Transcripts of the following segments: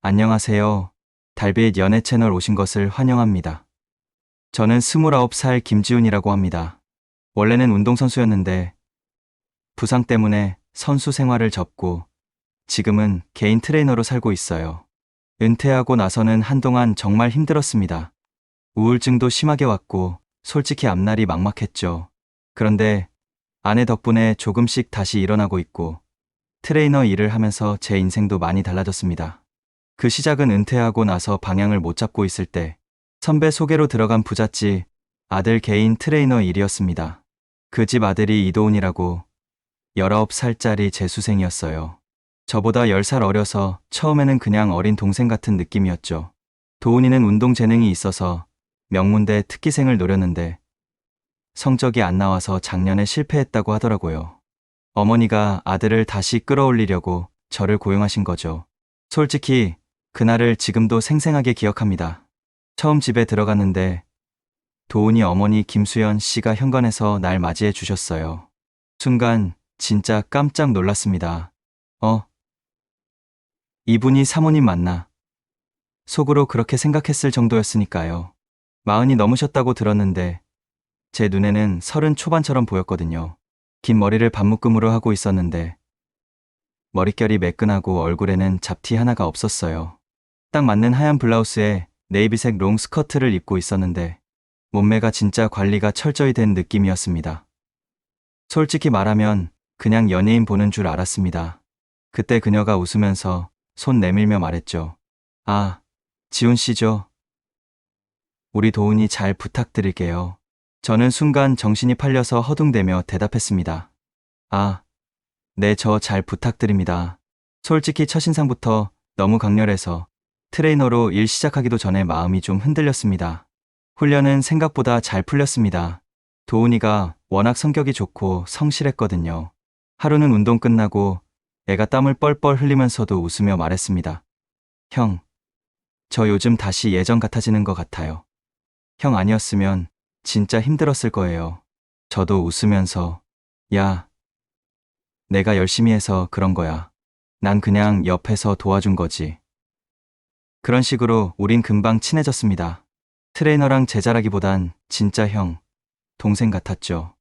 안녕하세요. 달빛 연애 채널 오신 것을 환영합니다. 저는 29살 김지훈이라고 합니다. 원래는 운동선수였는데 부상 때문에 선수 생활을 접고 지금은 개인 트레이너로 살고 있어요. 은퇴하고 나서는 한동안 정말 힘들었습니다. 우울증도 심하게 왔고 솔직히 앞날이 막막했죠. 그런데 아내 덕분에 조금씩 다시 일어나고 있고 트레이너 일을 하면서 제 인생도 많이 달라졌습니다. 그 시작은 은퇴하고 나서 방향을 못 잡고 있을 때 선배 소개로 들어간 부잣집 아들 개인 트레이너 일이었습니다. 그 집 아들이 이도훈이라고 19살짜리 재수생이었어요. 저보다 10살 어려서 처음에는 그냥 어린 동생 같은 느낌이었죠. 도훈이는 운동 재능이 있어서 명문대 특기생을 노렸는데 성적이 안 나와서 작년에 실패했다고 하더라고요. 어머니가 아들을 다시 끌어올리려고 저를 고용하신 거죠. 솔직히 그날을 지금도 생생하게 기억합니다. 처음 집에 들어갔는데 도훈이 어머니 김수연 씨가 현관에서 날 맞이해 주셨어요. 순간 진짜 깜짝 놀랐습니다. 이분이 사모님 맞나? 속으로 그렇게 생각했을 정도였으니까요. 40이 넘으셨다고 들었는데 제 눈에는 30 초반처럼 보였거든요. 긴 머리를 반묶음으로 하고 있었는데 머릿결이 매끈하고 얼굴에는 잡티 하나가 없었어요. 딱 맞는 하얀 블라우스에 네이비색 롱 스커트를 입고 있었는데 몸매가 진짜 관리가 철저히 된 느낌이었습니다. 솔직히 말하면 그냥 연예인 보는 줄 알았습니다. 그때 그녀가 웃으면서 손 내밀며 말했죠. 아, 지훈 씨죠? 우리 도훈이 잘 부탁드릴게요. 저는 순간 정신이 팔려서 허둥대며 대답했습니다. 아, 네, 저 잘 부탁드립니다. 솔직히 첫인상부터 너무 강렬해서 트레이너로 일 시작하기도 전에 마음이 좀 흔들렸습니다. 훈련은 생각보다 잘 풀렸습니다. 도훈이가 워낙 성격이 좋고 성실했거든요. 하루는 운동 끝나고 애가 땀을 뻘뻘 흘리면서도 웃으며 말했습니다. 형, 저 요즘 다시 예전 같아지는 것 같아요. 형 아니었으면 진짜 힘들었을 거예요. 저도 웃으면서 야, 내가 열심히 해서 그런 거야. 난 그냥 옆에서 도와준 거지. 그런 식으로 우린 금방 친해졌습니다. 트레이너랑 제자라기보단 진짜 형, 동생 같았죠.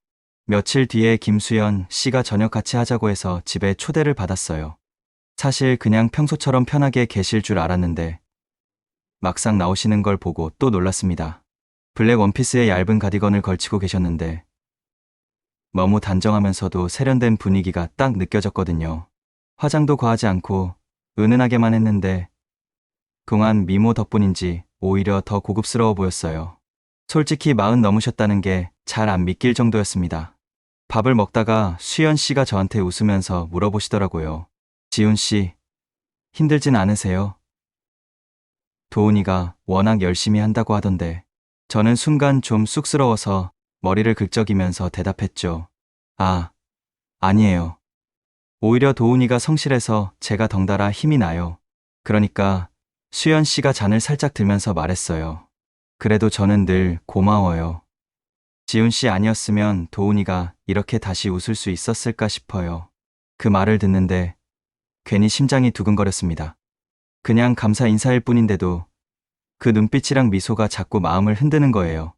며칠 뒤에 김수연 씨가 저녁 같이 하자고 해서 집에 초대를 받았어요. 사실 그냥 평소처럼 편하게 계실 줄 알았는데 막상 나오시는 걸 보고 또 놀랐습니다. 블랙 원피스에 얇은 가디건을 걸치고 계셨는데 너무 단정하면서도 세련된 분위기가 딱 느껴졌거든요. 화장도 과하지 않고 은은하게만 했는데 동안 미모 덕분인지 오히려 더 고급스러워 보였어요. 솔직히 40 넘으셨다는 게 잘 안 믿길 정도였습니다. 밥을 먹다가 수연 씨가 저한테 웃으면서 물어보시더라고요. 지훈 씨, 힘들진 않으세요? 도훈이가 워낙 열심히 한다고 하던데 저는 순간 좀 쑥스러워서 머리를 긁적이면서 대답했죠. 아, 아니에요. 오히려 도훈이가 성실해서 제가 덩달아 힘이 나요. 그러니까 수연 씨가 잔을 살짝 들면서 말했어요. 그래도 저는 늘 고마워요. 지훈 씨 아니었으면 도훈이가 이렇게 다시 웃을 수 있었을까 싶어요. 그 말을 듣는데 괜히 심장이 두근거렸습니다. 그냥 감사 인사일 뿐인데도 그 눈빛이랑 미소가 자꾸 마음을 흔드는 거예요.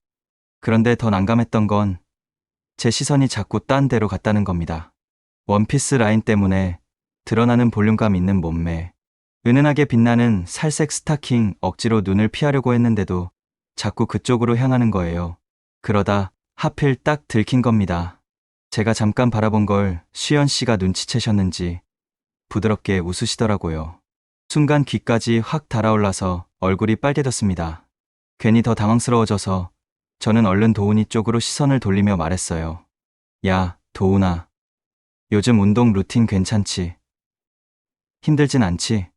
그런데 더 난감했던 건 제 시선이 자꾸 딴 데로 갔다는 겁니다. 원피스 라인 때문에 드러나는 볼륨감 있는 몸매, 은은하게 빛나는 살색 스타킹 억지로 눈을 피하려고 했는데도 자꾸 그쪽으로 향하는 거예요. 그러다 하필 딱 들킨 겁니다. 제가 잠깐 바라본 걸 수연 씨가 눈치채셨는지 부드럽게 웃으시더라고요. 순간 귀까지 확 달아올라서 얼굴이 빨개졌습니다. 괜히 더 당황스러워져서 저는 얼른 도훈이 쪽으로 시선을 돌리며 말했어요. 야, 도훈아. 요즘 운동 루틴 괜찮지? 힘들진 않지?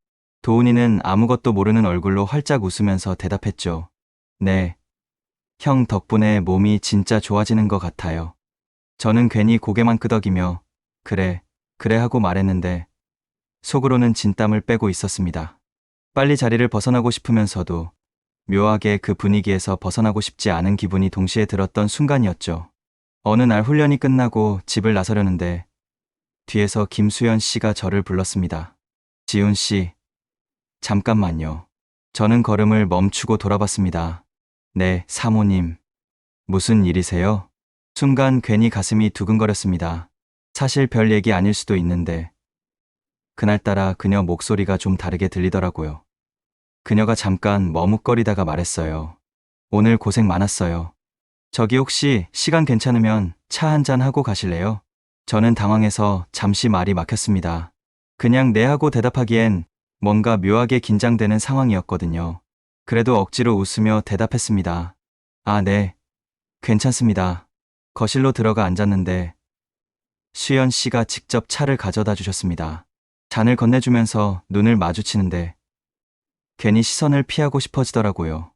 도훈이는 아무것도 모르는 얼굴로 활짝 웃으면서 대답했죠. 네. 형 덕분에 몸이 진짜 좋아지는 것 같아요. 저는 괜히 고개만 끄덕이며 그래 하고 말했는데 속으로는 진땀을 빼고 있었습니다. 빨리 자리를 벗어나고 싶으면서도 묘하게 그 분위기에서 벗어나고 싶지 않은 기분이 동시에 들었던 순간이었죠. 어느 날 훈련이 끝나고 집을 나서려는데 뒤에서 김수연 씨가 저를 불렀습니다. 지훈 씨, 잠깐만요. 저는 걸음을 멈추고 돌아봤습니다. 네, 사모님. 무슨 일이세요? 순간 괜히 가슴이 두근거렸습니다. 사실 별 얘기 아닐 수도 있는데, 그날따라 그녀 목소리가 좀 다르게 들리더라고요. 그녀가 잠깐 머뭇거리다가 말했어요. 오늘 고생 많았어요. 저기 혹시 시간 괜찮으면 차 한잔 하고 가실래요? 저는 당황해서 잠시 말이 막혔습니다. 그냥 네 하고 대답하기엔 뭔가 묘하게 긴장되는 상황이었거든요. 그래도 억지로 웃으며 대답했습니다. 아, 네. 괜찮습니다. 거실로 들어가 앉았는데 수연 씨가 직접 차를 가져다 주셨습니다. 잔을 건네주면서 눈을 마주치는데 괜히 시선을 피하고 싶어지더라고요.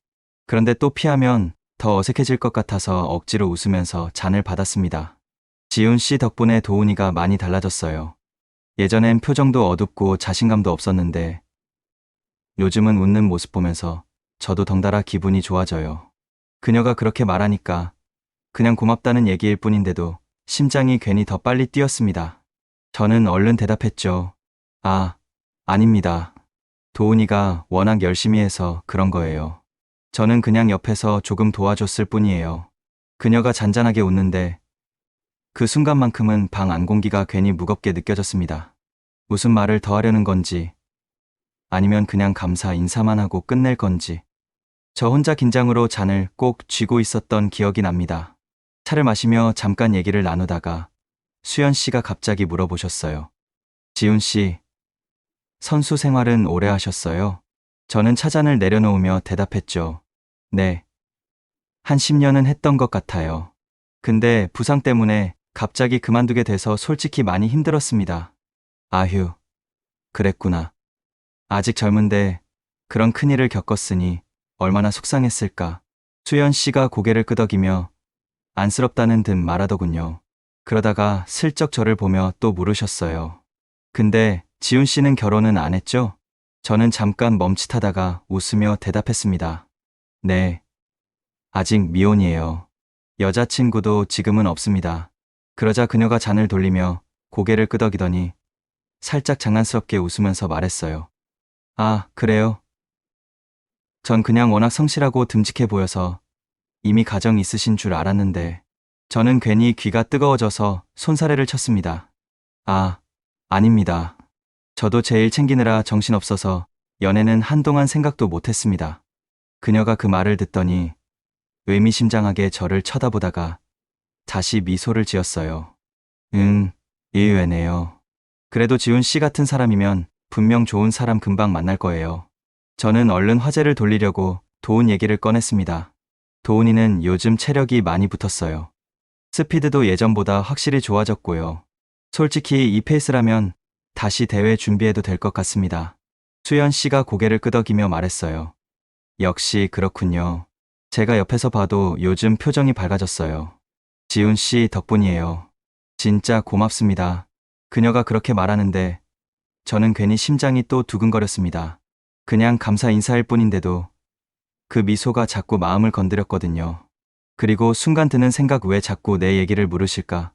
그런데 또 피하면 더 어색해질 것 같아서 억지로 웃으면서 잔을 받았습니다. 지훈 씨 덕분에 도훈이가 많이 달라졌어요. 예전엔 표정도 어둡고 자신감도 없었는데 요즘은 웃는 모습 보면서 저도 덩달아 기분이 좋아져요. 그녀가 그렇게 말하니까 그냥 고맙다는 얘기일 뿐인데도 심장이 괜히 더 빨리 뛰었습니다. 저는 얼른 대답했죠. 아, 아닙니다. 도훈이가 워낙 열심히 해서 그런 거예요. 저는 그냥 옆에서 조금 도와줬을 뿐이에요. 그녀가 잔잔하게 웃는데 그 순간만큼은 방 안 공기가 괜히 무겁게 느껴졌습니다. 무슨 말을 더 하려는 건지 아니면 그냥 감사 인사만 하고 끝낼 건지 저 혼자 긴장으로 잔을 꼭 쥐고 있었던 기억이 납니다. 차를 마시며 잠깐 얘기를 나누다가 수연 씨가 갑자기 물어보셨어요. 지훈 씨, 선수 생활은 오래 하셨어요? 저는 차잔을 내려놓으며 대답했죠. 네. 한 10년은 했던 것 같아요. 근데 부상 때문에 갑자기 그만두게 돼서 솔직히 많이 힘들었습니다. 아휴, 그랬구나. 아직 젊은데 그런 큰일을 겪었으니 얼마나 속상했을까. 수연 씨가 고개를 끄덕이며 안쓰럽다는 듯 말하더군요. 그러다가 슬쩍 저를 보며 또 물으셨어요. 근데 지훈 씨는 결혼은 안 했죠? 저는 잠깐 멈칫하다가 웃으며 대답했습니다. 네, 아직 미혼이에요. 여자친구도 지금은 없습니다. 그러자 그녀가 잔을 돌리며 고개를 끄덕이더니 살짝 장난스럽게 웃으면서 말했어요. 아, 그래요? 전 그냥 워낙 성실하고 듬직해 보여서 이미 가정 있으신 줄 알았는데 저는 괜히 귀가 뜨거워져서 손사래를 쳤습니다. 아, 아닙니다. 저도 제 일 챙기느라 정신없어서 연애는 한동안 생각도 못했습니다. 그녀가 그 말을 듣더니 의미심장하게 저를 쳐다보다가 다시 미소를 지었어요. 의외네요. 그래도 지훈 씨 같은 사람이면 분명 좋은 사람 금방 만날 거예요. 저는 얼른 화제를 돌리려고 도훈 얘기를 꺼냈습니다. 도훈이는 요즘 체력이 많이 붙었어요. 스피드도 예전보다 확실히 좋아졌고요. 솔직히 이 페이스라면 다시 대회 준비해도 될 것 같습니다. 수연 씨가 고개를 끄덕이며 말했어요. 역시 그렇군요. 제가 옆에서 봐도 요즘 표정이 밝아졌어요. 지훈 씨 덕분이에요. 진짜 고맙습니다. 그녀가 그렇게 말하는데 저는 괜히 심장이 또 두근거렸습니다. 그냥 감사 인사일 뿐인데도 그 미소가 자꾸 마음을 건드렸거든요. 그리고 순간 드는 생각 왜 자꾸 내 얘기를 물으실까?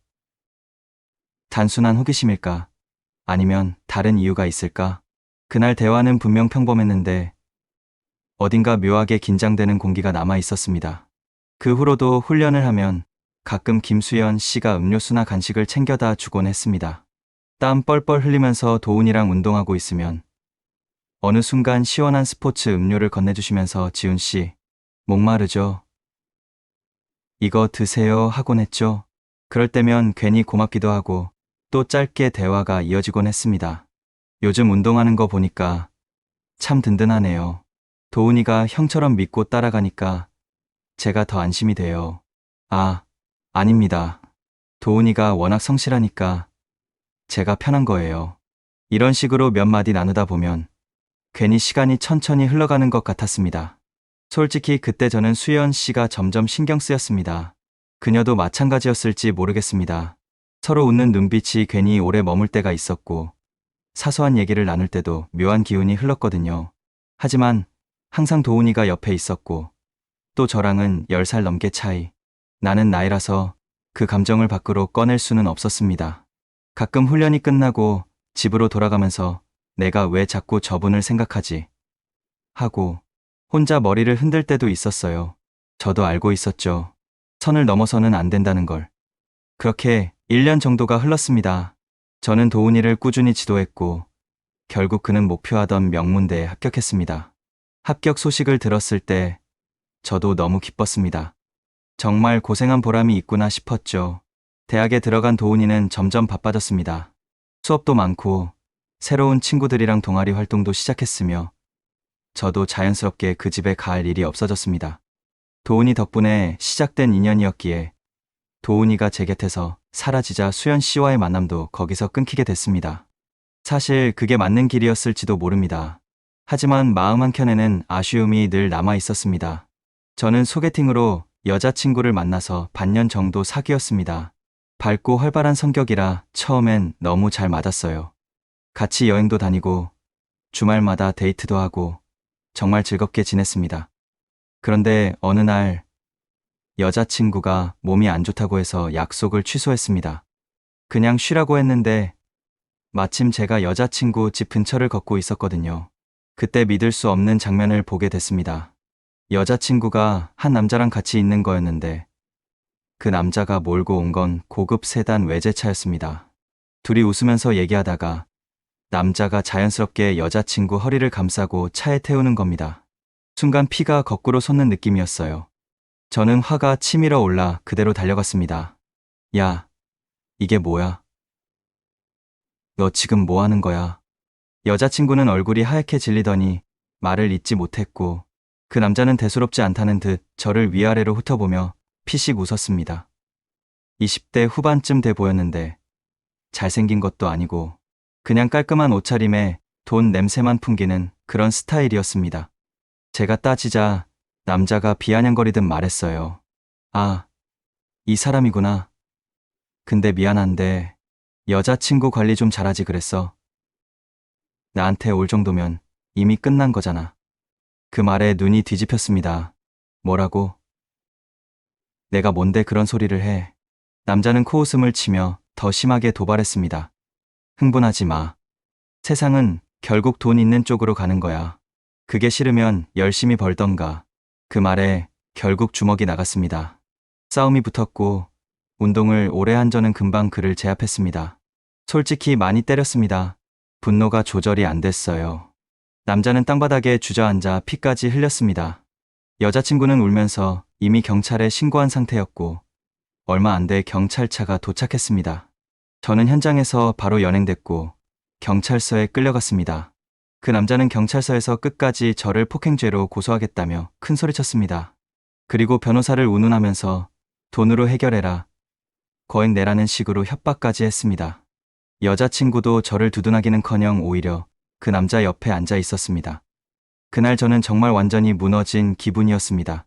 단순한 호기심일까? 아니면 다른 이유가 있을까? 그날 대화는 분명 평범했는데 어딘가 묘하게 긴장되는 공기가 남아 있었습니다. 그 후로도 훈련을 하면 가끔 김수연 씨가 음료수나 간식을 챙겨다 주곤 했습니다. 땀 뻘뻘 흘리면서 도훈이랑 운동하고 있으면 어느 순간 시원한 스포츠 음료를 건네주시면서 지훈 씨, 목마르죠? 이거 드세요 하곤 했죠. 그럴 때면 괜히 고맙기도 하고 또 짧게 대화가 이어지곤 했습니다. 요즘 운동하는 거 보니까 참 든든하네요. 도훈이가 형처럼 믿고 따라가니까 제가 더 안심이 돼요. 아, 아닙니다. 도훈이가 워낙 성실하니까 제가 편한 거예요. 이런 식으로 몇 마디 나누다 보면 괜히 시간이 천천히 흘러가는 것 같았습니다. 솔직히 그때 저는 수연 씨가 점점 신경 쓰였습니다. 그녀도 마찬가지였을지 모르겠습니다. 서로 웃는 눈빛이 괜히 오래 머물 때가 있었고 사소한 얘기를 나눌 때도 묘한 기운이 흘렀거든요. 하지만 항상 도훈이가 옆에 있었고 또 저랑은 10살 넘게 차이 나는 나이라서 그 감정을 밖으로 꺼낼 수는 없었습니다. 가끔 훈련이 끝나고 집으로 돌아가면서 내가 왜 자꾸 저분을 생각하지 하고 혼자 머리를 흔들 때도 있었어요. 저도 알고 있었죠. 선을 넘어서는 안 된다는 걸. 그렇게 1년 정도가 흘렀습니다. 저는 도훈이를 꾸준히 지도했고 결국 그는 목표하던 명문대에 합격했습니다. 합격 소식을 들었을 때 저도 너무 기뻤습니다. 정말 고생한 보람이 있구나 싶었죠. 대학에 들어간 도훈이는 점점 바빠졌습니다. 수업도 많고 새로운 친구들이랑 동아리 활동도 시작했으며 저도 자연스럽게 그 집에 갈 일이 없어졌습니다. 도훈이 덕분에 시작된 인연이었기에 도훈이가 제 곁에서 사라지자 수연 씨와의 만남도 거기서 끊기게 됐습니다. 사실 그게 맞는 길이었을지도 모릅니다. 하지만 마음 한켠에는 아쉬움이 늘 남아 있었습니다. 저는 소개팅으로 여자친구를 만나서 반년 정도 사귀었습니다. 밝고 활발한 성격이라 처음엔 너무 잘 맞았어요. 같이 여행도 다니고 주말마다 데이트도 하고 정말 즐겁게 지냈습니다. 그런데 어느 날 여자친구가 몸이 안 좋다고 해서 약속을 취소했습니다. 그냥 쉬라고 했는데 마침 제가 여자친구 집 근처를 걷고 있었거든요. 그때 믿을 수 없는 장면을 보게 됐습니다. 여자친구가 한 남자랑 같이 있는 거였는데 그 남자가 몰고 온 건 고급 세단 외제차였습니다. 둘이 웃으면서 얘기하다가 남자가 자연스럽게 여자친구 허리를 감싸고 차에 태우는 겁니다. 순간 피가 거꾸로 솟는 느낌이었어요. 저는 화가 치밀어 올라 그대로 달려갔습니다. 야, 이게 뭐야? 너 지금 뭐 하는 거야? 여자친구는 얼굴이 하얗게 질리더니 말을 잇지 못했고 그 남자는 대수롭지 않다는 듯 저를 위아래로 훑어보며 피식 웃었습니다. 20대 후반쯤 돼 보였는데 잘생긴 것도 아니고 그냥 깔끔한 옷차림에 돈 냄새만 풍기는 그런 스타일이었습니다. 제가 따지자 남자가 비아냥거리듯 말했어요. 아, 이 사람이구나. 근데 미안한데 여자친구 관리 좀 잘하지 그랬어. 나한테 올 정도면 이미 끝난 거잖아. 그 말에 눈이 뒤집혔습니다. 뭐라고? 내가 뭔데 그런 소리를 해. 남자는 코웃음을 치며 더 심하게 도발했습니다. 흥분하지 마. 세상은 결국 돈 있는 쪽으로 가는 거야. 그게 싫으면 열심히 벌던가. 그 말에 결국 주먹이 나갔습니다. 싸움이 붙었고 운동을 오래 한 저는 금방 그를 제압했습니다. 솔직히 많이 때렸습니다. 분노가 조절이 안 됐어요. 남자는 땅바닥에 주저앉아 피까지 흘렸습니다. 여자친구는 울면서 이미 경찰에 신고한 상태였고 얼마 안 돼 경찰차가 도착했습니다. 저는 현장에서 바로 연행됐고 경찰서에 끌려갔습니다. 그 남자는 경찰서에서 끝까지 저를 폭행죄로 고소하겠다며 큰 소리쳤습니다. 그리고 변호사를 운운하면서 돈으로 해결해라, 거액 내라는 식으로 협박까지 했습니다. 여자친구도 저를 두둔하기는커녕 오히려 그 남자 옆에 앉아 있었습니다. 그날 저는 정말 완전히 무너진 기분이었습니다.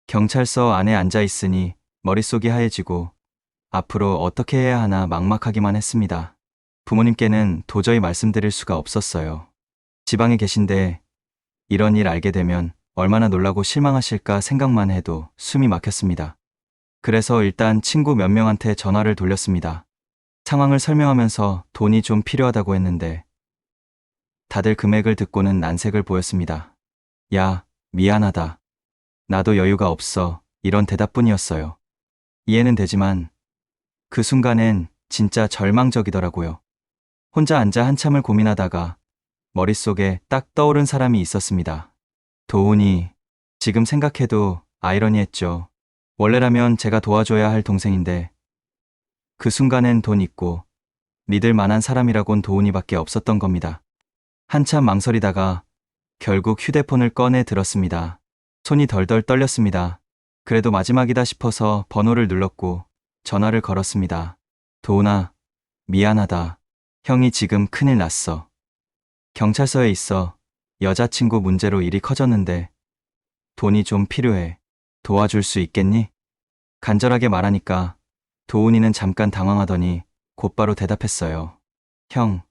경찰서 안에 앉아 있으니 머릿속이 하얘지고 앞으로 어떻게 해야 하나 막막하기만 했습니다. 부모님께는 도저히 말씀드릴 수가 없었어요. 지방에 계신데 이런 일 알게 되면 얼마나 놀라고 실망하실까 생각만 해도 숨이 막혔습니다. 그래서 일단 친구 몇 명한테 전화를 돌렸습니다. 상황을 설명하면서 돈이 좀 필요하다고 했는데 다들 금액을 듣고는 난색을 보였습니다. 야, 미안하다. 나도 여유가 없어. 이런 대답뿐이었어요. 이해는 되지만 그 순간엔 진짜 절망적이더라고요. 혼자 앉아 한참을 고민하다가 머릿속에 딱 떠오른 사람이 있었습니다. 도훈이. 지금 생각해도 아이러니했죠. 원래라면 제가 도와줘야 할 동생인데 그 순간엔 돈 있고 믿을 만한 사람이라곤 도훈이밖에 없었던 겁니다. 한참 망설이다가 결국 휴대폰을 꺼내 들었습니다. 손이 덜덜 떨렸습니다. 그래도 마지막이다 싶어서 번호를 눌렀고 전화를 걸었습니다. 도훈아, 미안하다. 형이 지금 큰일 났어. 경찰서에 있어. 여자친구 문제로 일이 커졌는데 돈이 좀 필요해. 도와줄 수 있겠니? 간절하게 말하니까 도훈이는 잠깐 당황하더니 곧바로 대답했어요. 형,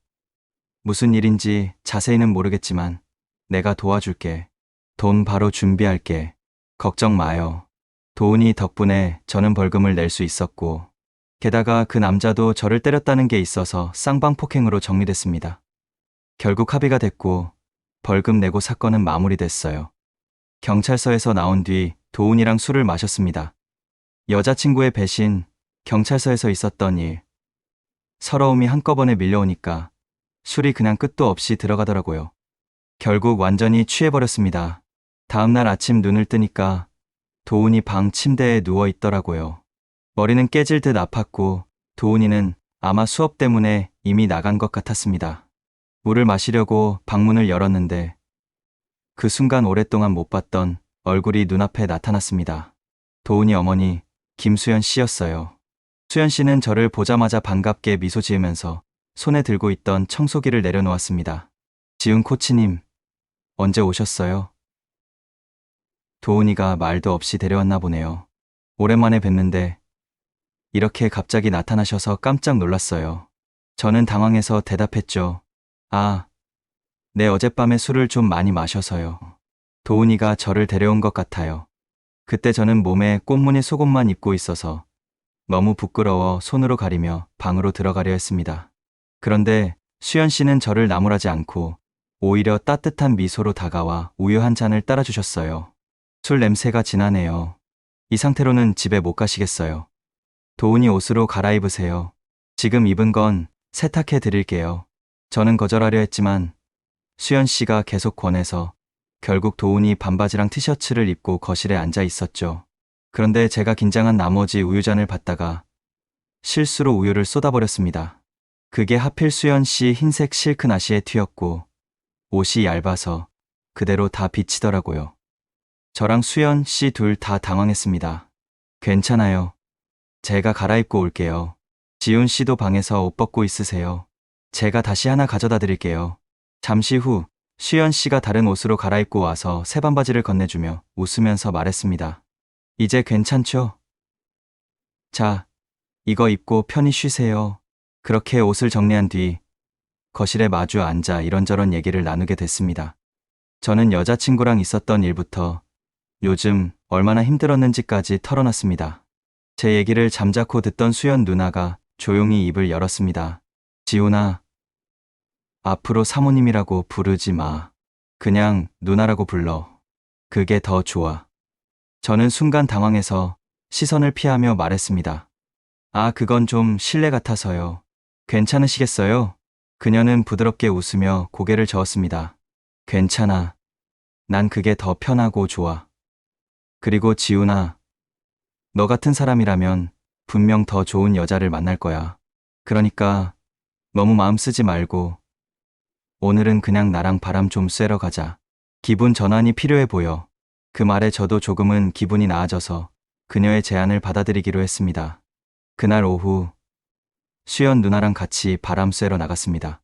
무슨 일인지 자세히는 모르겠지만 내가 도와줄게. 돈 바로 준비할게. 걱정 마요. 도훈이 덕분에 저는 벌금을 낼 수 있었고 게다가 그 남자도 저를 때렸다는 게 있어서 쌍방폭행으로 정리됐습니다. 결국 합의가 됐고 벌금 내고 사건은 마무리됐어요. 경찰서에서 나온 뒤 도훈이랑 술을 마셨습니다. 여자친구의 배신, 경찰서에서 있었던 일, 서러움이 한꺼번에 밀려오니까 술이 그냥 끝도 없이 들어가더라고요. 결국 완전히 취해버렸습니다. 다음날 아침 눈을 뜨니까 도훈이 방 침대에 누워 있더라고요. 머리는 깨질 듯 아팠고 도훈이는 아마 수업 때문에 이미 나간 것 같았습니다. 물을 마시려고 방문을 열었는데 그 순간 오랫동안 못 봤던 얼굴이 눈앞에 나타났습니다. 도훈이 어머니 김수연 씨였어요. 수연 씨는 저를 보자마자 반갑게 미소 지으면서 손에 들고 있던 청소기를 내려놓았습니다. 지훈 코치님, 언제 오셨어요? 도훈이가 말도 없이 데려왔나 보네요. 오랜만에 뵀는데 이렇게 갑자기 나타나셔서 깜짝 놀랐어요. 저는 당황해서 대답했죠. 아, 네, 어젯밤에 술을 좀 많이 마셔서요. 도훈이가 저를 데려온 것 같아요. 그때 저는 몸에 꽃무늬 속옷만 입고 있어서 너무 부끄러워 손으로 가리며 방으로 들어가려 했습니다. 그런데 수연 씨는 저를 나무라지 않고 오히려 따뜻한 미소로 다가와 우유 한 잔을 따라주셨어요. 술 냄새가 진하네요. 이 상태로는 집에 못 가시겠어요. 도훈이 옷으로 갈아입으세요. 지금 입은 건 세탁해 드릴게요. 저는 거절하려 했지만 수연 씨가 계속 권해서 결국 도훈이 반바지랑 티셔츠를 입고 거실에 앉아 있었죠. 그런데 제가 긴장한 나머지 우유잔을 받다가 실수로 우유를 쏟아버렸습니다. 그게 하필 수연 씨 흰색 실크 나시에 튀었고 옷이 얇아서 그대로 다 비치더라고요. 저랑 수연 씨 둘 다 당황했습니다. 괜찮아요. 제가 갈아입고 올게요. 지훈 씨도 방에서 옷 벗고 있으세요. 제가 다시 하나 가져다 드릴게요. 잠시 후 수연 씨가 다른 옷으로 갈아입고 와서 새 반바지를 건네주며 웃으면서 말했습니다. 이제 괜찮죠? 자, 이거 입고 편히 쉬세요. 그렇게 옷을 정리한 뒤 거실에 마주 앉아 이런저런 얘기를 나누게 됐습니다. 저는 여자친구랑 있었던 일부터 요즘 얼마나 힘들었는지까지 털어놨습니다. 제 얘기를 잠자코 듣던 수연 누나가 조용히 입을 열었습니다. 지훈아, 앞으로 사모님이라고 부르지 마. 그냥 누나라고 불러. 그게 더 좋아. 저는 순간 당황해서 시선을 피하며 말했습니다. 아, 그건 좀 실례 같아서요. 괜찮으시겠어요? 그녀는 부드럽게 웃으며 고개를 저었습니다. 괜찮아. 난 그게 더 편하고 좋아. 그리고 지훈아, 너 같은 사람이라면 분명 더 좋은 여자를 만날 거야. 그러니까 너무 마음 쓰지 말고 오늘은 그냥 나랑 바람 좀 쐬러 가자. 기분 전환이 필요해 보여. 그 말에 저도 조금은 기분이 나아져서 그녀의 제안을 받아들이기로 했습니다. 그날 오후 수연 누나랑 같이 바람 쐬러 나갔습니다.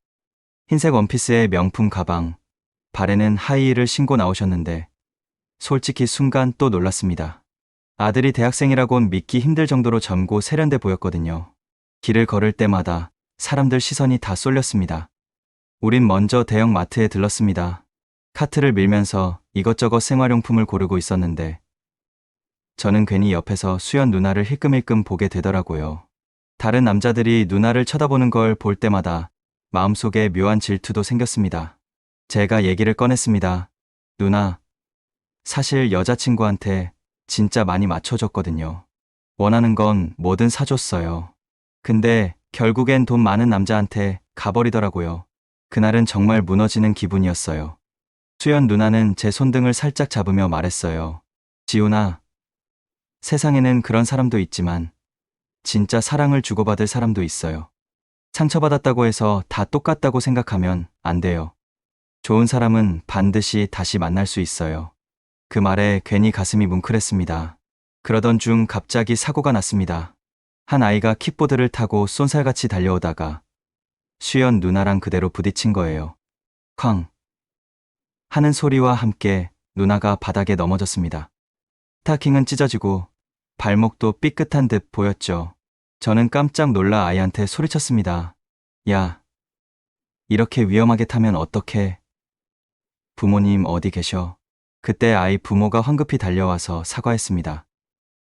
흰색 원피스에 명품 가방, 발에는 하이힐을 신고 나오셨는데 솔직히 순간 또 놀랐습니다. 아들이 대학생이라곤 믿기 힘들 정도로 젊고 세련돼 보였거든요. 길을 걸을 때마다 사람들 시선이 다 쏠렸습니다. 우린 먼저 대형 마트에 들렀습니다. 카트를 밀면서 이것저것 생활용품을 고르고 있었는데 저는 괜히 옆에서 수연 누나를 힐끔힐끔 보게 되더라고요. 다른 남자들이 누나를 쳐다보는 걸 볼 때마다 마음속에 묘한 질투도 생겼습니다. 제가 얘기를 꺼냈습니다. 누나, 사실 여자친구한테 진짜 많이 맞춰줬거든요. 원하는 건 뭐든 사줬어요. 근데 결국엔 돈 많은 남자한테 가버리더라고요. 그날은 정말 무너지는 기분이었어요. 수연 누나는 제 손등을 살짝 잡으며 말했어요. 지훈아, 세상에는 그런 사람도 있지만 진짜 사랑을 주고받을 사람도 있어요. 상처받았다고 해서 다 똑같다고 생각하면 안 돼요. 좋은 사람은 반드시 다시 만날 수 있어요. 그 말에 괜히 가슴이 뭉클했습니다. 그러던 중 갑자기 사고가 났습니다. 한 아이가 킥보드를 타고 쏜살같이 달려오다가 수연 누나랑 그대로 부딪힌 거예요. 쾅 하는 소리와 함께 누나가 바닥에 넘어졌습니다. 스타킹은 찢어지고 발목도 삐끗한 듯 보였죠. 저는 깜짝 놀라 아이한테 소리쳤습니다. 야, 이렇게 위험하게 타면 어떡해? 부모님 어디 계셔? 그때 아이 부모가 황급히 달려와서 사과했습니다.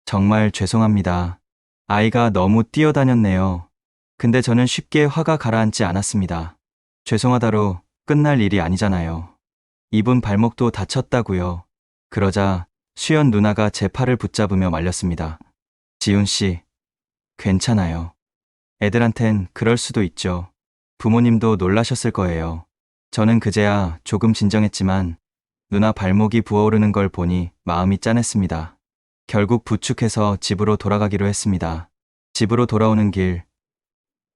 정말 죄송합니다. 아이가 너무 뛰어다녔네요. 근데 저는 쉽게 화가 가라앉지 않았습니다. 죄송하다로 끝날 일이 아니잖아요. 이분 발목도 다쳤다고요. 그러자 수연 누나가 제 팔을 붙잡으며 말렸습니다. 지훈 씨, 괜찮아요. 애들한텐 그럴 수도 있죠. 부모님도 놀라셨을 거예요. 저는 그제야 조금 진정했지만 누나 발목이 부어오르는 걸 보니 마음이 짠했습니다. 결국 부축해서 집으로 돌아가기로 했습니다. 집으로 돌아오는 길,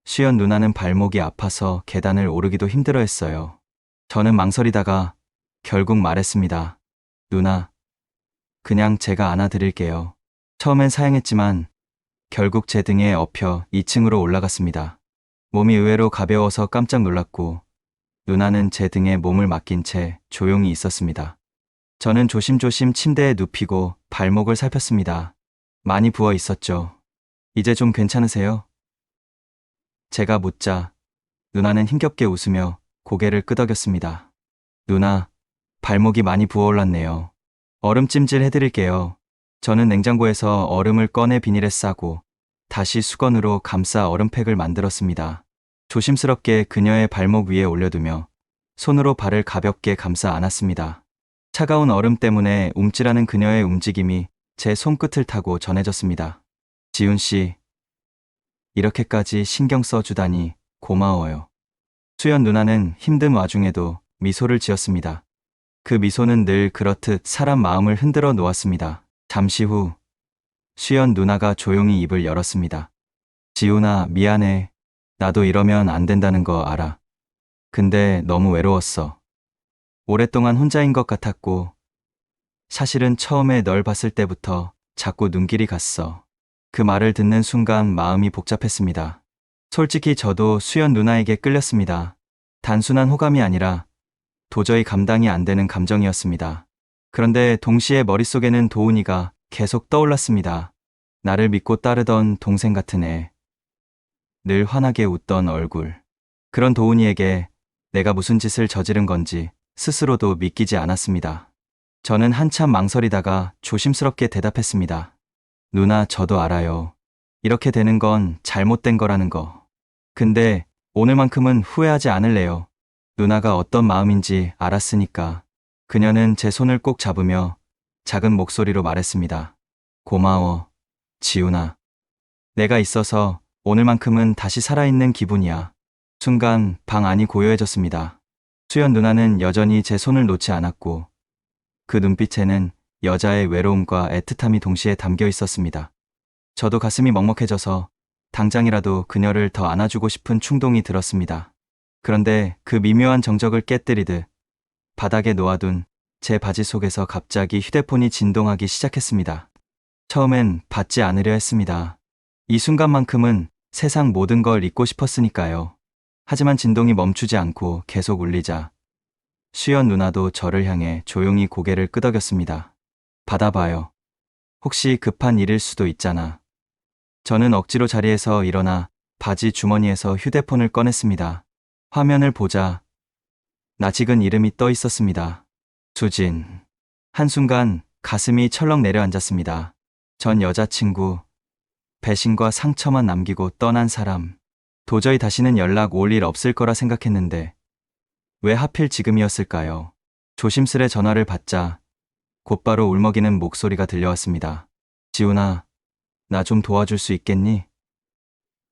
수연 누나는 발목이 아파서 계단을 오르기도 힘들어했어요. 저는 망설이다가 결국 말했습니다. 누나, 그냥 제가 안아드릴게요. 처음엔 사양했지만 결국 제 등에 엎여 2층으로 올라갔습니다. 몸이 의외로 가벼워서 깜짝 놀랐고 누나는 제 등에 몸을 맡긴 채 조용히 있었습니다. 저는 조심조심 침대에 눕히고 발목을 살폈습니다. 많이 부어 있었죠. 이제 좀 괜찮으세요? 제가 묻자 누나는 힘겹게 웃으며 고개를 끄덕였습니다. 누나, 발목이 많이 부어올랐네요. 얼음찜질 해드릴게요. 저는 냉장고에서 얼음을 꺼내 비닐에 싸고 다시 수건으로 감싸 얼음팩을 만들었습니다. 조심스럽게 그녀의 발목 위에 올려두며 손으로 발을 가볍게 감싸 안았습니다. 차가운 얼음 때문에 움찔하는 그녀의 움직임이 제 손끝을 타고 전해졌습니다. 지훈 씨, 이렇게까지 신경 써주다니 고마워요. 수연 누나는 힘든 와중에도 미소를 지었습니다. 그 미소는 늘 그렇듯 사람 마음을 흔들어 놓았습니다. 잠시 후 수연 누나가 조용히 입을 열었습니다. 지훈아, 미안해. 나도 이러면 안 된다는 거 알아. 근데 너무 외로웠어. 오랫동안 혼자인 것 같았고 사실은 처음에 널 봤을 때부터 자꾸 눈길이 갔어. 그 말을 듣는 순간 마음이 복잡했습니다. 솔직히 저도 수연 누나에게 끌렸습니다. 단순한 호감이 아니라 도저히 감당이 안 되는 감정이었습니다. 그런데 동시에 머릿속에는 도훈이가 계속 떠올랐습니다. 나를 믿고 따르던 동생 같은 애. 늘 환하게 웃던 얼굴. 그런 도훈이에게 내가 무슨 짓을 저지른 건지 스스로도 믿기지 않았습니다. 저는 한참 망설이다가 조심스럽게 대답했습니다. 누나, 저도 알아요. 이렇게 되는 건 잘못된 거라는 거. 근데 오늘만큼은 후회하지 않을래요. 누나가 어떤 마음인지 알았으니까. 그녀는 제 손을 꼭 잡으며 작은 목소리로 말했습니다. 고마워, 지훈아. 내가 있어서 오늘만큼은 다시 살아있는 기분이야. 순간 방 안이 고요해졌습니다. 수연 누나는 여전히 제 손을 놓지 않았고 그 눈빛에는 여자의 외로움과 애틋함이 동시에 담겨 있었습니다. 저도 가슴이 먹먹해져서 당장이라도 그녀를 더 안아주고 싶은 충동이 들었습니다. 그런데 그 미묘한 정적을 깨뜨리듯 바닥에 놓아둔 제 바지 속에서 갑자기 휴대폰이 진동하기 시작했습니다. 처음엔 받지 않으려 했습니다. 이 순간만큼은 세상 모든 걸 잊고 싶었으니까요. 하지만 진동이 멈추지 않고 계속 울리자 수연 누나도 저를 향해 조용히 고개를 끄덕였습니다. 받아봐요. 혹시 급한 일일 수도 있잖아. 저는 억지로 자리에서 일어나 바지 주머니에서 휴대폰을 꺼냈습니다. 화면을 보자 낯익은 이름이 떠 있었습니다. 수진. 한순간 가슴이 철렁 내려앉았습니다. 전 여자친구, 배신과 상처만 남기고 떠난 사람. 도저히 다시는 연락 올 일 없을 거라 생각했는데 왜 하필 지금이었을까요? 조심스레 전화를 받자 곧바로 울먹이는 목소리가 들려왔습니다. 지훈아, 나 좀 도와줄 수 있겠니?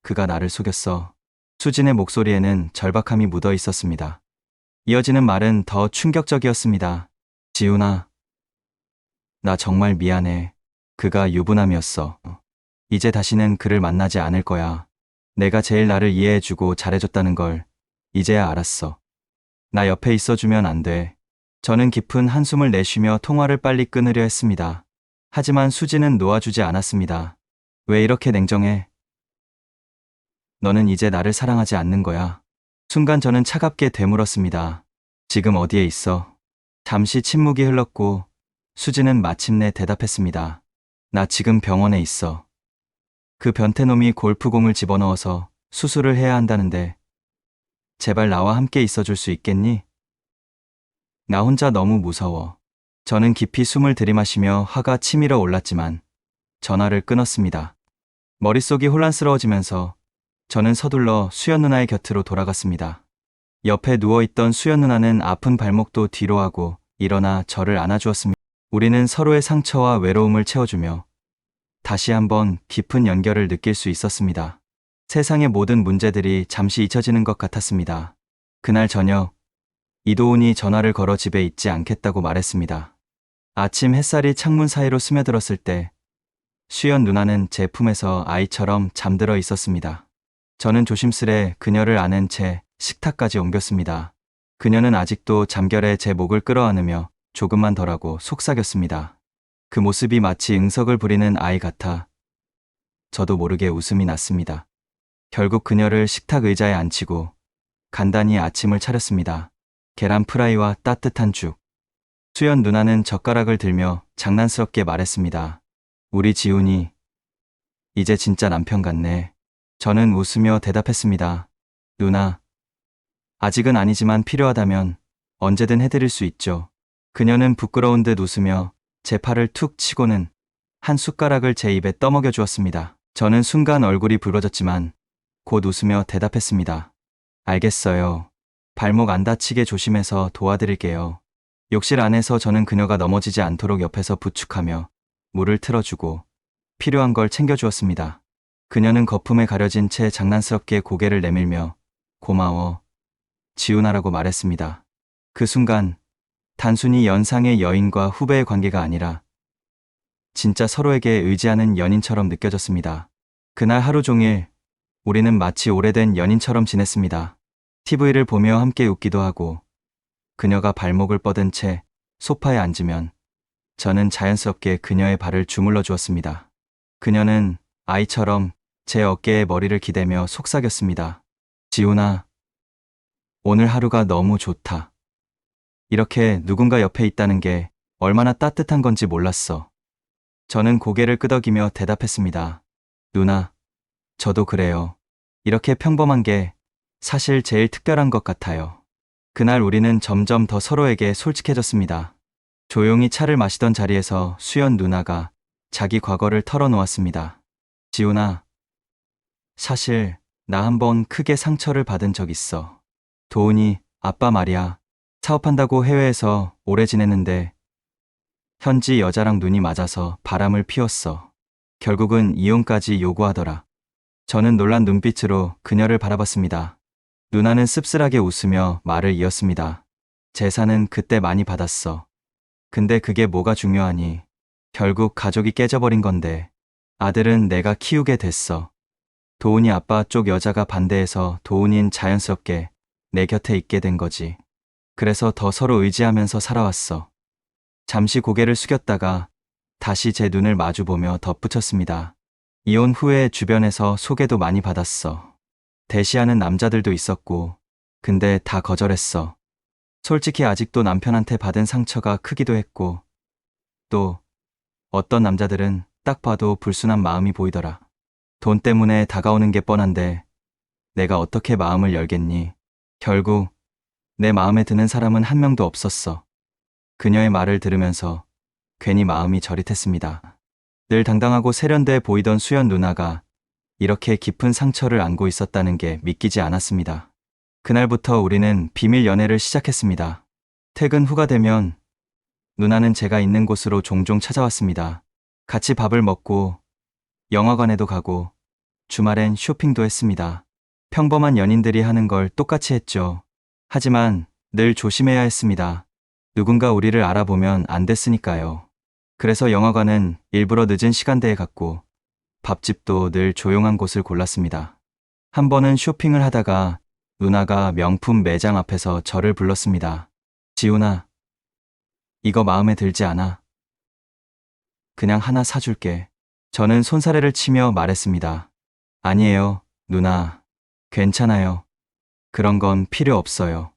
그가 나를 속였어. 수진의 목소리에는 절박함이 묻어 있었습니다. 이어지는 말은 더 충격적이었습니다. 지훈아, 나 정말 미안해. 그가 유부남이었어. 이제 다시는 그를 만나지 않을 거야. 내가 제일 나를 이해해주고 잘해줬다는 걸 이제야 알았어. 나 옆에 있어주면 안 돼. 저는 깊은 한숨을 내쉬며 통화를 빨리 끊으려 했습니다. 하지만 수진은 놓아주지 않았습니다. 왜 이렇게 냉정해? 너는 이제 나를 사랑하지 않는 거야. 순간 저는 차갑게 되물었습니다. 지금 어디에 있어? 잠시 침묵이 흘렀고 수진은 마침내 대답했습니다. 나 지금 병원에 있어. 그 변태놈이 골프공을 집어넣어서 수술을 해야 한다는데 제발 나와 함께 있어줄 수 있겠니? 나 혼자 너무 무서워. 저는 깊이 숨을 들이마시며 화가 치밀어 올랐지만 전화를 끊었습니다. 머릿속이 혼란스러워지면서 저는 서둘러 수연 누나의 곁으로 돌아갔습니다. 옆에 누워있던 수연 누나는 아픈 발목도 뒤로 하고 일어나 저를 안아주었습니다. 우리는 서로의 상처와 외로움을 채워주며 다시 한번 깊은 연결을 느낄 수 있었습니다. 세상의 모든 문제들이 잠시 잊혀지는 것 같았습니다. 그날 저녁, 이도훈이 전화를 걸어 집에 있지 않겠다고 말했습니다. 아침 햇살이 창문 사이로 스며들었을 때 수연 누나는 제 품에서 아이처럼 잠들어 있었습니다. 저는 조심스레 그녀를 안은 채 식탁까지 옮겼습니다. 그녀는 아직도 잠결에 제 목을 끌어안으며 조금만 덜하고 속삭였습니다. 그 모습이 마치 응석을 부리는 아이 같아 저도 모르게 웃음이 났습니다. 결국 그녀를 식탁 의자에 앉히고 간단히 아침을 차렸습니다. 계란 프라이와 따뜻한 죽. 수연 누나는 젓가락을 들며 장난스럽게 말했습니다. 우리 지훈이 이제 진짜 남편 같네. 저는 웃으며 대답했습니다. 누나, 아직은 아니지만 필요하다면 언제든 해드릴 수 있죠. 그녀는 부끄러운 듯 웃으며 제 팔을 툭 치고는 한 숟가락을 제 입에 떠먹여 주었습니다. 저는 순간 얼굴이 붉어졌지만 곧 웃으며 대답했습니다. 알겠어요. 발목 안 다치게 조심해서 도와드릴게요. 욕실 안에서 저는 그녀가 넘어지지 않도록 옆에서 부축하며 물을 틀어주고 필요한 걸 챙겨주었습니다. 그녀는 거품에 가려진 채 장난스럽게 고개를 내밀며 고마워, 지훈아라고 말했습니다. 그 순간 단순히 연상의 여인과 후배의 관계가 아니라 진짜 서로에게 의지하는 연인처럼 느껴졌습니다. 그날 하루 종일 우리는 마치 오래된 연인처럼 지냈습니다. TV를 보며 함께 웃기도 하고 그녀가 발목을 뻗은 채 소파에 앉으면 저는 자연스럽게 그녀의 발을 주물러 주었습니다. 그녀는 아이처럼 제 어깨에 머리를 기대며 속삭였습니다. 지훈아, 오늘 하루가 너무 좋다. 이렇게 누군가 옆에 있다는 게 얼마나 따뜻한 건지 몰랐어. 저는 고개를 끄덕이며 대답했습니다. 누나, 저도 그래요. 이렇게 평범한 게 사실 제일 특별한 것 같아요. 그날 우리는 점점 더 서로에게 솔직해졌습니다. 조용히 차를 마시던 자리에서 수연 누나가 자기 과거를 털어놓았습니다. 지훈아, 사실 나 한번 크게 상처를 받은 적 있어. 도훈이 아빠 말이야. 사업한다고 해외에서 오래 지냈는데 현지 여자랑 눈이 맞아서 바람을 피웠어. 결국은 이혼까지 요구하더라. 저는 놀란 눈빛으로 그녀를 바라봤습니다. 누나는 씁쓸하게 웃으며 말을 이었습니다. 재산은 그때 많이 받았어. 근데 그게 뭐가 중요하니? 결국 가족이 깨져버린 건데 아들은 내가 키우게 됐어. 도훈이 아빠 쪽 여자가 반대해서 도훈이는 자연스럽게 내 곁에 있게 된 거지. 그래서 더 서로 의지하면서 살아왔어. 잠시 고개를 숙였다가 다시 제 눈을 마주보며 덧붙였습니다. 이혼 후에 주변에서 소개도 많이 받았어. 대시하는 남자들도 있었고, 근데 다 거절했어. 솔직히 아직도 남편한테 받은 상처가 크기도 했고, 또 어떤 남자들은 딱 봐도 불순한 마음이 보이더라. 돈 때문에 다가오는 게 뻔한데 내가 어떻게 마음을 열겠니? 결국 내 마음에 드는 사람은 한 명도 없었어. 그녀의 말을 들으면서 괜히 마음이 저릿했습니다. 늘 당당하고 세련돼 보이던 수연 누나가 이렇게 깊은 상처를 안고 있었다는 게 믿기지 않았습니다. 그날부터 우리는 비밀 연애를 시작했습니다. 퇴근 후가 되면 누나는 제가 있는 곳으로 종종 찾아왔습니다. 같이 밥을 먹고 영화관에도 가고 주말엔 쇼핑도 했습니다. 평범한 연인들이 하는 걸 똑같이 했죠. 하지만 늘 조심해야 했습니다. 누군가 우리를 알아보면 안 됐으니까요. 그래서 영화관은 일부러 늦은 시간대에 갔고 밥집도 늘 조용한 곳을 골랐습니다. 한 번은 쇼핑을 하다가 누나가 명품 매장 앞에서 저를 불렀습니다. 지훈아, 이거 마음에 들지 않아? 그냥 하나 사줄게. 저는 손사래를 치며 말했습니다. 아니에요, 누나. 괜찮아요. 그런 건 필요 없어요.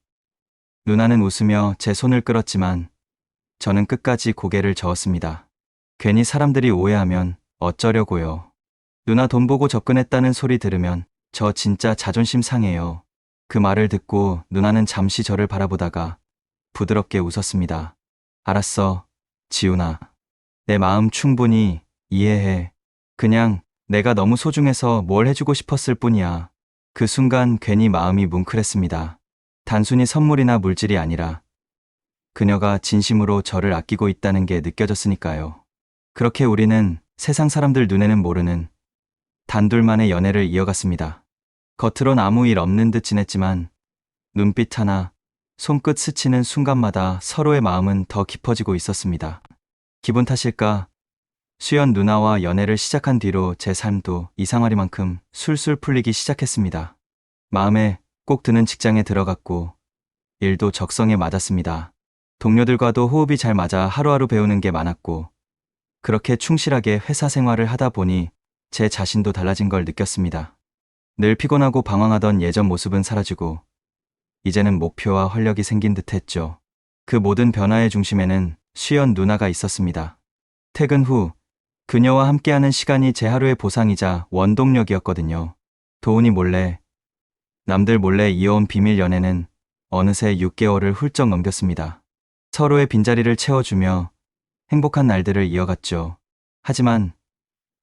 누나는 웃으며 제 손을 끌었지만 저는 끝까지 고개를 저었습니다. 괜히 사람들이 오해하면 어쩌려고요. 누나 돈 보고 접근했다는 소리 들으면 저 진짜 자존심 상해요. 그 말을 듣고 누나는 잠시 저를 바라보다가 부드럽게 웃었습니다. 알았어, 지훈아. 내 마음 충분히 이해해. 그냥 내가 너무 소중해서 뭘 해주고 싶었을 뿐이야. 그 순간 괜히 마음이 뭉클했습니다. 단순히 선물이나 물질이 아니라 그녀가 진심으로 저를 아끼고 있다는 게 느껴졌으니까요. 그렇게 우리는 세상 사람들 눈에는 모르는 단둘만의 연애를 이어갔습니다. 겉으론 아무 일 없는 듯 지냈지만 눈빛 하나, 손끝 스치는 순간마다 서로의 마음은 더 깊어지고 있었습니다. 기분 탓일까? 수연 누나와 연애를 시작한 뒤로 제 삶도 이상하리만큼 술술 풀리기 시작했습니다. 마음에 꼭 드는 직장에 들어갔고 일도 적성에 맞았습니다. 동료들과도 호흡이 잘 맞아 하루하루 배우는 게 많았고 그렇게 충실하게 회사 생활을 하다 보니 제 자신도 달라진 걸 느꼈습니다. 늘 피곤하고 방황하던 예전 모습은 사라지고 이제는 목표와 활력이 생긴 듯 했죠. 그 모든 변화의 중심에는 수연 누나가 있었습니다. 퇴근 후 그녀와 함께하는 시간이 제 하루의 보상이자 원동력이었거든요. 도훈이 몰래, 남들 몰래 이어온 비밀 연애는 어느새 6개월을 훌쩍 넘겼습니다. 서로의 빈자리를 채워주며 행복한 날들을 이어갔죠. 하지만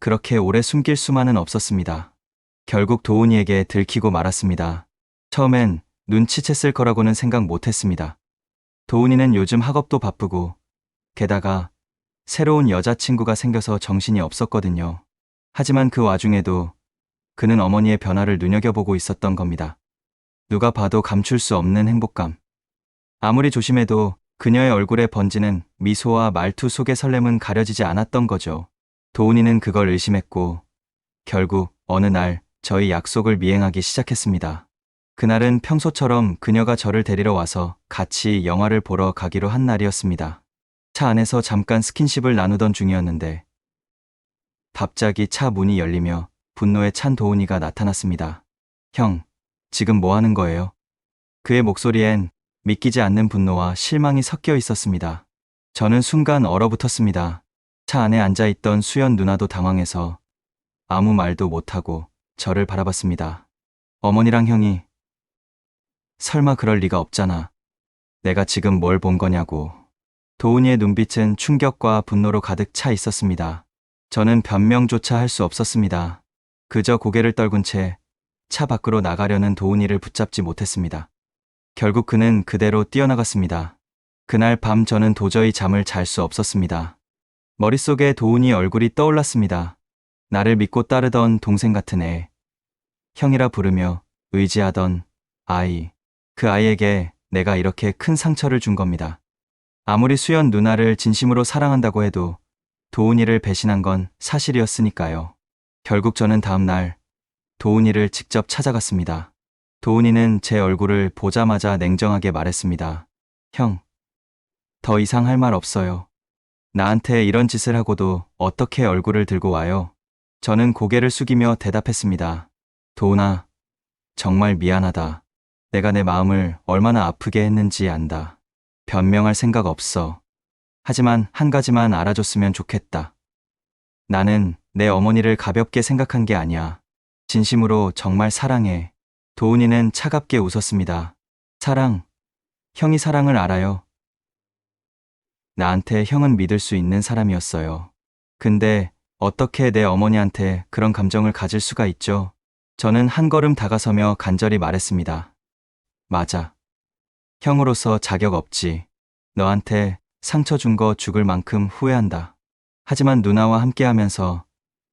그렇게 오래 숨길 수만은 없었습니다. 결국 도훈이에게 들키고 말았습니다. 처음엔 눈치챘을 거라고는 생각 못했습니다. 도훈이는 요즘 학업도 바쁘고 게다가 새로운 여자친구가 생겨서 정신이 없었거든요. 하지만 그 와중에도 그는 어머니의 변화를 눈여겨보고 있었던 겁니다. 누가 봐도 감출 수 없는 행복감. 아무리 조심해도 그녀의 얼굴에 번지는 미소와 말투 속의 설렘은 가려지지 않았던 거죠. 도훈이는 그걸 의심했고 결국 어느 날 저희 약속을 미행하기 시작했습니다. 그날은 평소처럼 그녀가 저를 데리러 와서 같이 영화를 보러 가기로 한 날이었습니다. 차 안에서 잠깐 스킨십을 나누던 중이었는데 갑자기 차 문이 열리며 분노에 찬 도훈이가 나타났습니다. 형, 지금 뭐 하는 거예요? 그의 목소리엔 믿기지 않는 분노와 실망이 섞여 있었습니다. 저는 순간 얼어붙었습니다. 차 안에 앉아있던 수연 누나도 당황해서 아무 말도 못하고 저를 바라봤습니다. 어머니랑 형이 설마 그럴 리가 없잖아. 내가 지금 뭘 본 거냐고. 도훈이의 눈빛은 충격과 분노로 가득 차 있었습니다. 저는 변명조차 할 수 없었습니다. 그저 고개를 떨군 채 차 밖으로 나가려는 도훈이를 붙잡지 못했습니다. 결국 그는 그대로 뛰어나갔습니다. 그날 밤 저는 도저히 잠을 잘 수 없었습니다. 머릿속에 도훈이 얼굴이 떠올랐습니다. 나를 믿고 따르던 동생 같은 애. 형이라 부르며 의지하던 아이. 그 아이에게 내가 이렇게 큰 상처를 준 겁니다. 아무리 수연 누나를 진심으로 사랑한다고 해도 도훈이를 배신한 건 사실이었으니까요. 결국 저는 다음 날 도훈이를 직접 찾아갔습니다. 도훈이는 제 얼굴을 보자마자 냉정하게 말했습니다. 형, 더 이상 할 말 없어요. 나한테 이런 짓을 하고도 어떻게 얼굴을 들고 와요? 저는 고개를 숙이며 대답했습니다. 도훈아, 정말 미안하다. 내가 내 마음을 얼마나 아프게 했는지 안다. 변명할 생각 없어. 하지만 한 가지만 알아줬으면 좋겠다. 나는 내 어머니를 가볍게 생각한 게 아니야. 진심으로 정말 사랑해. 도훈이는 차갑게 웃었습니다. 사랑, 형이 사랑을 알아요. 나한테 형은 믿을 수 있는 사람이었어요. 근데 어떻게 내 어머니한테 그런 감정을 가질 수가 있죠? 저는 한 걸음 다가서며 간절히 말했습니다. 맞아. 형으로서 자격 없지. 너한테 상처 준 거 죽을 만큼 후회한다. 하지만 누나와 함께하면서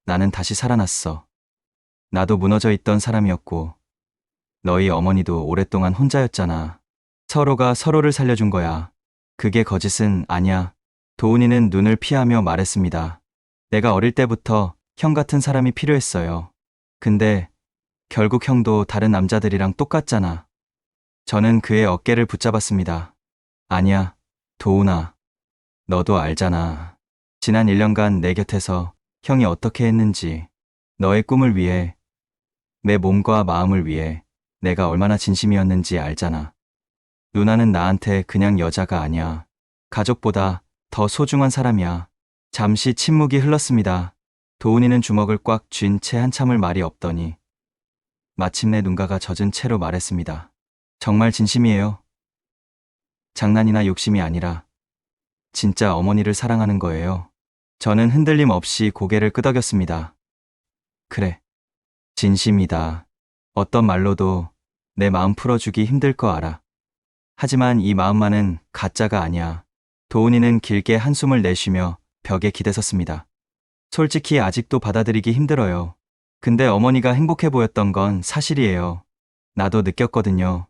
나는 다시 살아났어. 나도 무너져 있던 사람이었고 너희 어머니도 오랫동안 혼자였잖아. 서로가 서로를 살려준 거야. 그게 거짓은 아니야. 도훈이는 눈을 피하며 말했습니다. 내가 어릴 때부터 형 같은 사람이 필요했어요. 근데 결국 형도 다른 남자들이랑 똑같잖아. 저는 그의 어깨를 붙잡았습니다. 아니야, 도훈아. 너도 알잖아. 지난 1년간 내 곁에서 형이 어떻게 했는지, 너의 꿈을 위해, 내 몸과 마음을 위해 내가 얼마나 진심이었는지 알잖아. 누나는 나한테 그냥 여자가 아니야. 가족보다 더 소중한 사람이야. 잠시 침묵이 흘렀습니다. 도훈이는 주먹을 꽉 쥔 채 한참을 말이 없더니 마침내 눈가가 젖은 채로 말했습니다. 정말 진심이에요. 장난이나 욕심이 아니라 진짜 어머니를 사랑하는 거예요. 저는 흔들림 없이 고개를 끄덕였습니다. 그래, 진심이다. 어떤 말로도 내 마음 풀어주기 힘들 거 알아. 하지만 이 마음만은 가짜가 아니야. 도훈이는 길게 한숨을 내쉬며 벽에 기대섰습니다. 솔직히 아직도 받아들이기 힘들어요. 근데 어머니가 행복해 보였던 건 사실이에요. 나도 느꼈거든요.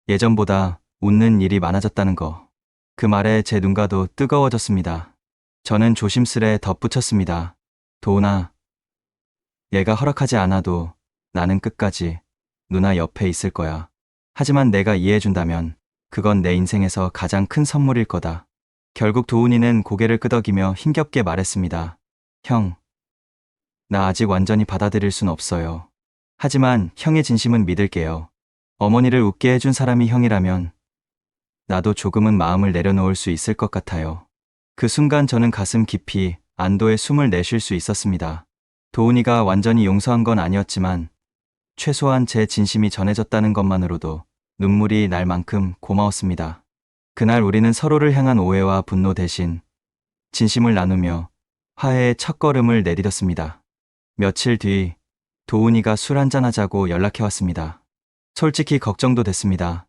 예전보다 웃는 일이 많아졌다는 거. 그 말에 제 눈가도 뜨거워졌습니다. 저는 조심스레 덧붙였습니다. 도훈아, 얘가 허락하지 않아도 나는 끝까지 누나 옆에 있을 거야. 하지만 내가 이해해준다면 그건 내 인생에서 가장 큰 선물일 거다. 결국 도훈이는 고개를 끄덕이며 힘겹게 말했습니다. 형, 나 아직 완전히 받아들일 순 없어요. 하지만 형의 진심은 믿을게요. 어머니를 웃게 해준 사람이 형이라면 나도 조금은 마음을 내려놓을 수 있을 것 같아요. 그 순간 저는 가슴 깊이 안도의 숨을 내쉴 수 있었습니다. 도훈이가 완전히 용서한 건 아니었지만 최소한 제 진심이 전해졌다는 것만으로도 눈물이 날 만큼 고마웠습니다. 그날 우리는 서로를 향한 오해와 분노 대신 진심을 나누며 화해의 첫걸음을 내디뎠습니다. 며칠 뒤 도훈이가 술 한잔하자고 연락해왔습니다. 솔직히 걱정도 됐습니다.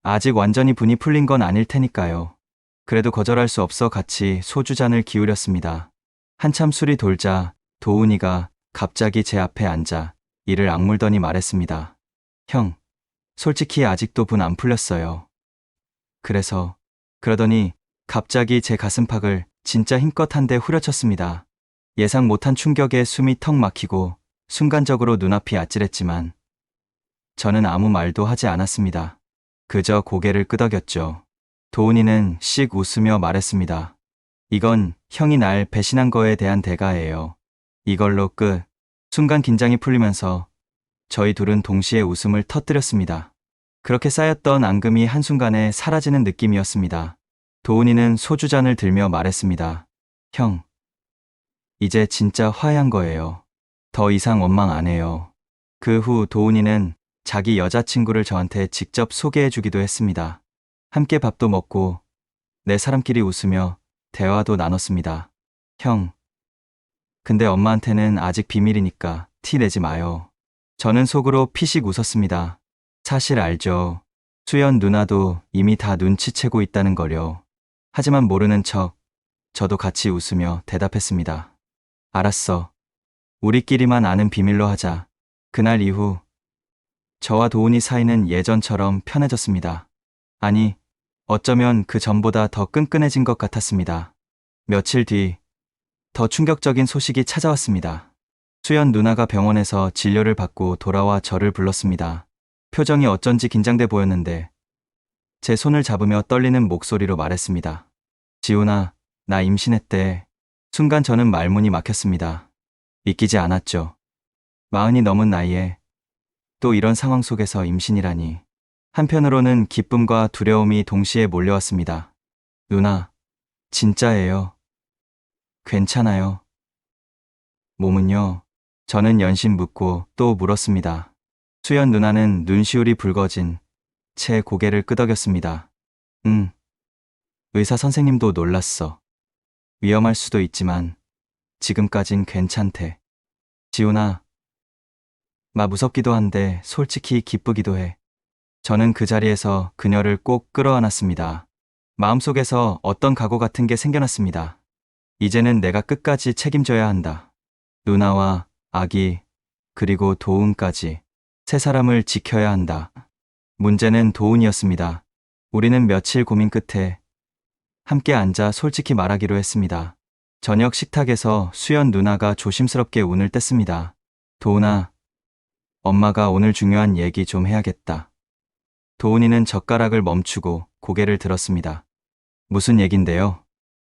아직 완전히 분이 풀린 건 아닐 테니까요. 그래도 거절할 수 없어 같이 소주잔을 기울였습니다. 한참 술이 돌자 도훈이가 갑자기 제 앞에 앉아 이를 악물더니 말했습니다. 형, 솔직히 아직도 분 안 풀렸어요. 그러더니 갑자기 제 가슴팍을 진짜 힘껏 한 대 후려쳤습니다. 예상 못한 충격에 숨이 턱 막히고 순간적으로 눈앞이 아찔했지만 저는 아무 말도 하지 않았습니다. 그저 고개를 끄덕였죠. 도훈이는 씩 웃으며 말했습니다. 이건 형이 날 배신한 거에 대한 대가예요. 이걸로 끝. 순간 긴장이 풀리면서 저희 둘은 동시에 웃음을 터뜨렸습니다. 그렇게 쌓였던 앙금이 한순간에 사라지는 느낌이었습니다. 도훈이는 소주잔을 들며 말했습니다. 형, 이제 진짜 화해한 거예요. 더 이상 원망 안 해요. 그 후 도훈이는 자기 여자친구를 저한테 직접 소개해주기도 했습니다. 함께 밥도 먹고 내 사람끼리 웃으며 대화도 나눴습니다. 형, 근데 엄마한테는 아직 비밀이니까 티 내지 마요. 저는 속으로 피식 웃었습니다. 사실 알죠. 수연 누나도 이미 다 눈치채고 있다는 걸요. 하지만 모르는 척 저도 같이 웃으며 대답했습니다. 알았어. 우리끼리만 아는 비밀로 하자. 그날 이후 저와 도훈이 사이는 예전처럼 편해졌습니다. 아니, 어쩌면 그 전보다 더 끈끈해진 것 같았습니다. 며칠 뒤 더 충격적인 소식이 찾아왔습니다. 수연 누나가 병원에서 진료를 받고 돌아와 저를 불렀습니다. 표정이 어쩐지 긴장돼 보였는데 제 손을 잡으며 떨리는 목소리로 말했습니다. 지훈아, 나 임신했대. 순간 저는 말문이 막혔습니다. 믿기지 않았죠. 40이 넘은 나이에 또 이런 상황 속에서 임신이라니. 한편으로는 기쁨과 두려움이 동시에 몰려왔습니다. 누나, 진짜예요. 괜찮아요. 몸은요? 저는 연신 묻고 또 물었습니다. 수연 누나는 눈시울이 붉어진 채 고개를 끄덕였습니다. 응. 의사 선생님도 놀랐어. 위험할 수도 있지만 지금까진 괜찮대. 지훈아, 마 무섭기도 한데 솔직히 기쁘기도 해. 저는 그 자리에서 그녀를 꼭 끌어안았습니다. 마음속에서 어떤 각오 같은 게 생겨났습니다. 이제는 내가 끝까지 책임져야 한다. 누나와 아기, 그리고 도훈까지 세 사람을 지켜야 한다. 문제는 도훈이었습니다. 우리는 며칠 고민 끝에 함께 앉아 솔직히 말하기로 했습니다. 저녁 식탁에서 수연 누나가 조심스럽게 운을 뗐습니다. 도훈아, 엄마가 오늘 중요한 얘기 좀 해야겠다. 도훈이는 젓가락을 멈추고 고개를 들었습니다. 무슨 얘긴데요?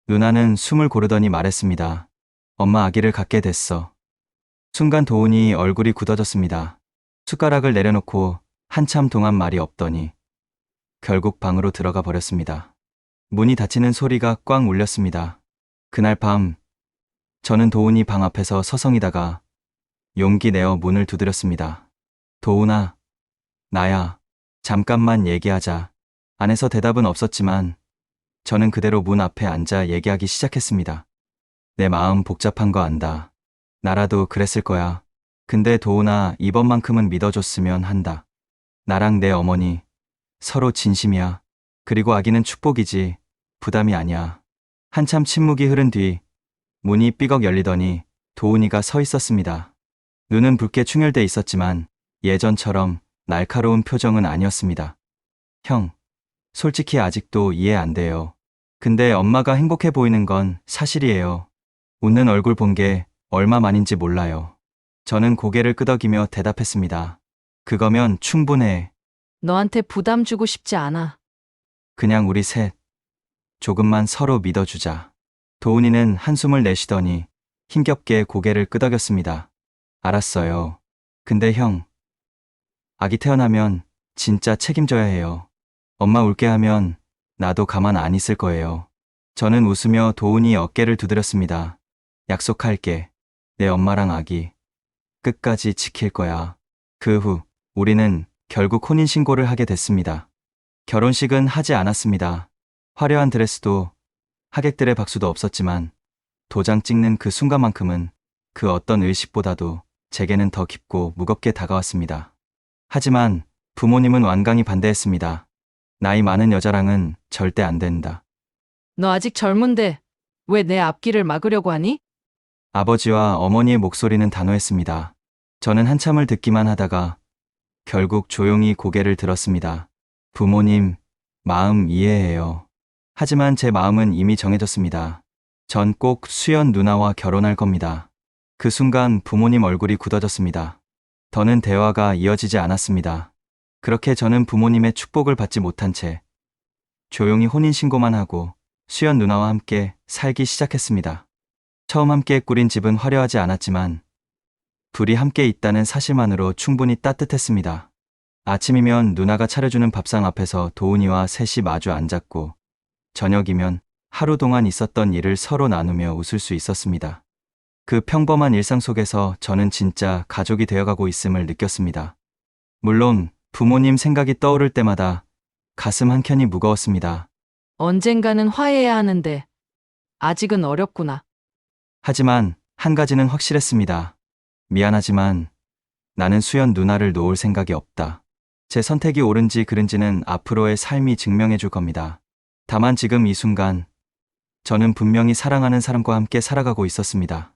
누나는 숨을 고르더니 말했습니다. 엄마 아기를 갖게 됐어. 순간 도훈이 얼굴이 굳어졌습니다. 숟가락을 내려놓고 한참 동안 말이 없더니 결국 방으로 들어가 버렸습니다. 문이 닫히는 소리가 꽝 울렸습니다. 그날 밤 저는 도훈이 방 앞에서 서성이다가 용기 내어 문을 두드렸습니다. 도훈아, 나야. 잠깐만 얘기하자. 안에서 대답은 없었지만 저는 그대로 문 앞에 앉아 얘기하기 시작했습니다. 내 마음 복잡한 거 안다. 나라도 그랬을 거야. 근데 도훈아, 이번만큼은 믿어줬으면 한다. 나랑 내 어머니 서로 진심이야. 그리고 아기는 축복이지 부담이 아니야. 한참 침묵이 흐른 뒤 문이 삐걱 열리더니 도훈이가 서 있었습니다. 눈은 붉게 충혈돼 있었지만 예전처럼 날카로운 표정은 아니었습니다. 형, 솔직히 아직도 이해 안 돼요. 근데 엄마가 행복해 보이는 건 사실이에요. 웃는 얼굴 본 게 얼마만인지 몰라요. 저는 고개를 끄덕이며 대답했습니다. 그거면 충분해. 너한테 부담 주고 싶지 않아. 그냥 우리 셋 조금만 서로 믿어주자. 도훈이는 한숨을 내쉬더니 힘겹게 고개를 끄덕였습니다. 알았어요. 근데 형, 아기 태어나면 진짜 책임져야 해요. 엄마 울게 하면 나도 가만 안 있을 거예요. 저는 웃으며 도훈이 어깨를 두드렸습니다. 약속할게. 내 엄마랑 아기 끝까지 지킬 거야. 그 후 우리는 결국 혼인신고를 하게 됐습니다. 결혼식은 하지 않았습니다. 화려한 드레스도 하객들의 박수도 없었지만 도장 찍는 그 순간만큼은 그 어떤 의식보다도 제게는 더 깊고 무겁게 다가왔습니다. 하지만 부모님은 완강히 반대했습니다. 나이 많은 여자랑은 절대 안 된다. 너 아직 젊은데 왜 내 앞길을 막으려고 하니? 아버지와 어머니의 목소리는 단호했습니다. 저는 한참을 듣기만 하다가 결국 조용히 고개를 들었습니다. 부모님, 마음 이해해요. 하지만 제 마음은 이미 정해졌습니다. 전 꼭 수연 누나와 결혼할 겁니다. 그 순간 부모님 얼굴이 굳어졌습니다. 더는 대화가 이어지지 않았습니다. 그렇게 저는 부모님의 축복을 받지 못한 채 조용히 혼인신고만 하고 수연 누나와 함께 살기 시작했습니다. 처음 함께 꾸린 집은 화려하지 않았지만 둘이 함께 있다는 사실만으로 충분히 따뜻했습니다. 아침이면 누나가 차려주는 밥상 앞에서 도훈이와 셋이 마주 앉았고 저녁이면 하루 동안 있었던 일을 서로 나누며 웃을 수 있었습니다. 그 평범한 일상 속에서 저는 진짜 가족이 되어가고 있음을 느꼈습니다. 물론 부모님 생각이 떠오를 때마다 가슴 한켠이 무거웠습니다. 언젠가는 화해해야 하는데 아직은 어렵구나. 하지만 한 가지는 확실했습니다. 미안하지만 나는 수연 누나를 놓을 생각이 없다. 제 선택이 옳은지 그른지는 앞으로의 삶이 증명해 줄 겁니다. 다만 지금 이 순간 저는 분명히 사랑하는 사람과 함께 살아가고 있었습니다.